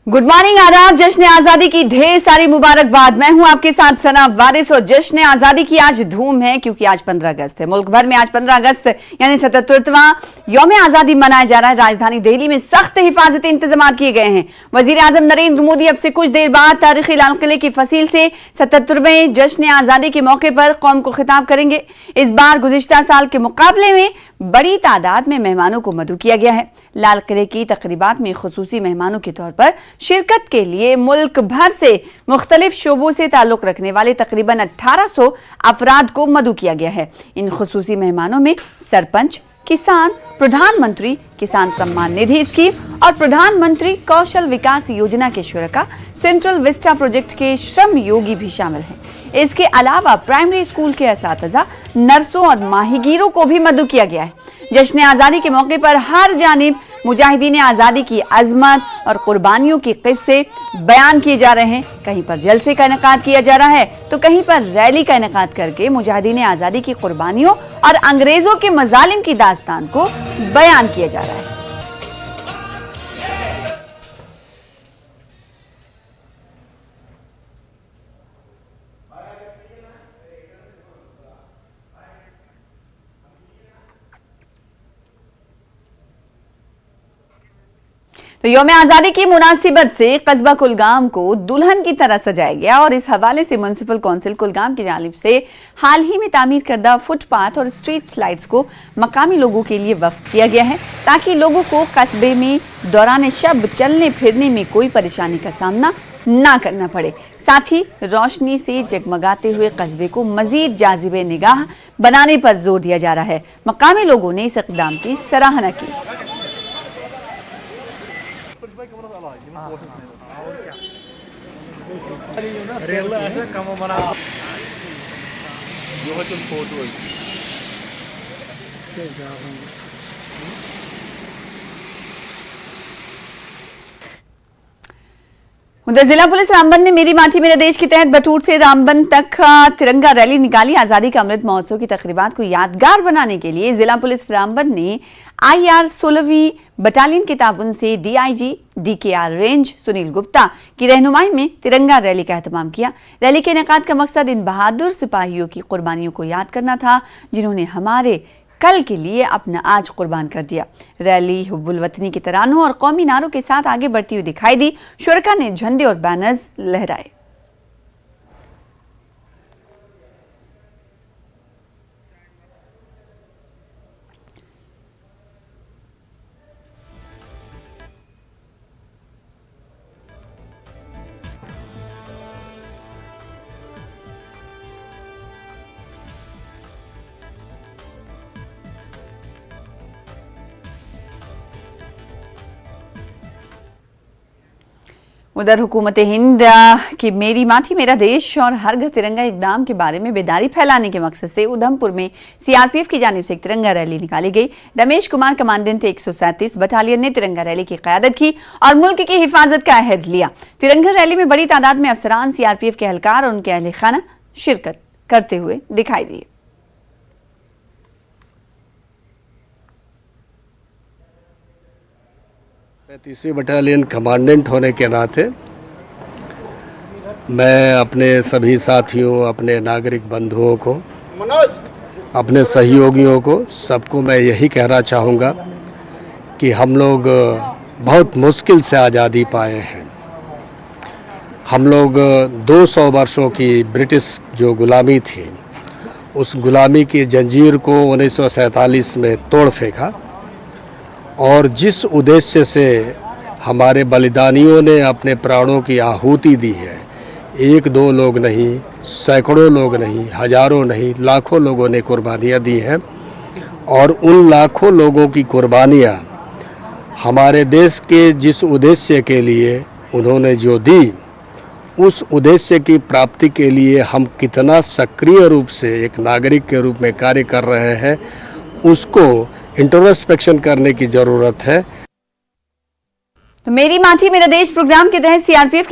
Good morning, आदाब। जश्न आजादी की ढेर सारी मुबारकबाद। मैं हूं आपके साथ सना वारिस और जश्न आजादी की आज धूम है क्योंकि आज 15 अगस्त है। मुल्क भर में आज 15 अगस्त यानी 77वां यौम आजादी मनाया जा रहा है। राजधानी दिल्ली में सख्त हिफाजती इंतजाम किए गए हैं। वजीर आजम नरेंद्र मोदी अब से कुछ देर बाद तारीखी लाल किले की फसील से 77वें जश्न आजादी के मौके पर कौम को खिताब करेंगे। इस बार गुज़िश्ता साल के मुकाबले में बड़ी तादाद में मेहमानों को मदऊ किया गया है। लाल किले की तकरीबात में खुसूसी मेहमानों के तौर पर शिरकत के लिए मुल्क भर से मुख्तलिफ शोबों से ताल्लुक रखने वाले तकरीबन 1800 अफराद को मदऊ किया गया है। इन खुसूसी मेहमानों में सरपंच, किसान, प्रधानमंत्री किसान सम्मान निधि स्कीम और प्रधानमंत्री कौशल विकास योजना के शुरका, सेंट्रल विस्टा प्रोजेक्ट के श्रम योगी भी शामिल हैं। इसके अलावा प्राइमरी स्कूल के असातिज़ा, नर्सों और माहीगीरों को भी मदऊ किया गया है। जश्न आजादी के मौके पर हर जानिब मुजाहिदीन आजादी की अजमत और कुर्बानियों के किस्से बयान किए जा रहे हैं। कहीं पर जलसे का इनेकाद किया जा रहा है तो कहीं पर रैली का इनेकाद करके मुजाहिदीन आजादी की कुर्बानियों और अंग्रेजों के मजालिम की दास्तान को बयान किया जा रहा है। तो यौम आजादी की मुनासिबत से कस्बा कुलगाम को दुल्हन की तरह सजाया गया और इस हवाले से म्युनिसिपल काउंसिल कुलगाम की जानिब से हाल ही में तामीर करदा फुटपाथ और स्ट्रीट लाइट्स को मकामी लोगों के लिए वक्फ किया गया है ताकि लोगों को कस्बे में दौरान शब चलने फिरने में कोई परेशानी का सामना ना करना पड़े। साथ ही रोशनी से जगमगाते हुए कस्बे को मजीद जाजिबे निगाह बनाने पर जोर दिया जा रहा है। मकामी लोगों ने इस इक़दाम की सराहना की। उधर जिला पुलिस रामबन ने मेरी माटी मेरा देश के तहत बटूट से रामबन तक तिरंगा रैली निकाली। आजादी का अमृत महोत्सव की तकरीबात को यादगार बनाने के लिए जिला पुलिस रामबन ने IR 16वीं बटालियन के ताउन से DIG DKR range Sunil Gupta की रहनुमाई में तिरंगा रैली का एहतमाम किया। रैली के इनेकाद का मकसद इन बहादुर सिपाहियों की कुर्बानियों को याद करना था जिन्होंने हमारे कल के लिए अपना आज कुर्बान कर दिया। रैली हुब्बुल वतनी के तरानों और कौमी नारों के साथ आगे बढ़ती हुई दिखाई दी। शुरका ने झंडे और बैनर्स लहराए। उधर हुकूमत हिंद की मेरी माटी मेरा देश और हर घर तिरंगा इक़दाम के बारे में बेदारी फैलाने के मकसद से उधमपुर में CRPF की जानिब से एक तिरंगा रैली निकाली गई। रमेश कुमार कमांडेंट 137 बटालियन ने तिरंगा रैली की क़यादत की और मुल्क की हिफाजत का अहद लिया। तिरंगा रैली में बड़ी तादाद में अफसरान, CRPF के एहलकार और उनके अहले खाना शिरकत करते हुए दिखाई दिए। 33वीं बटालियन कमांडेंट होने के नाते मैं अपने सभी साथियों, अपने नागरिक बंधुओं को, अपने सहयोगियों को, सबको मैं यही कहना चाहूँगा कि हम लोग बहुत मुश्किल से आज़ादी पाए हैं। हम लोग 200 वर्षों की ब्रिटिश जो गुलामी थी उस गुलामी की जंजीर को 1947 में तोड़ फेंका और जिस उद्देश्य से हमारे बलिदानियों ने अपने प्राणों की आहुति दी है, एक दो लोग नहीं, सैकड़ों लोग नहीं, हजारों नहीं, लाखों लोगों ने कुर्बानियाँ दी हैं और उन लाखों लोगों की कुर्बानियाँ हमारे देश के जिस उद्देश्य के लिए उन्होंने जो दी, उस उद्देश्य की प्राप्ति के लिए हम कितना सक्रिय रूप से एक नागरिक के रूप में कार्य कर रहे हैं, उसको इंट्रोस्पेक्शन करने की ज़रूरत है। तो मेरी माटी मेरा देश प्रोग्राम के तहत CRPF की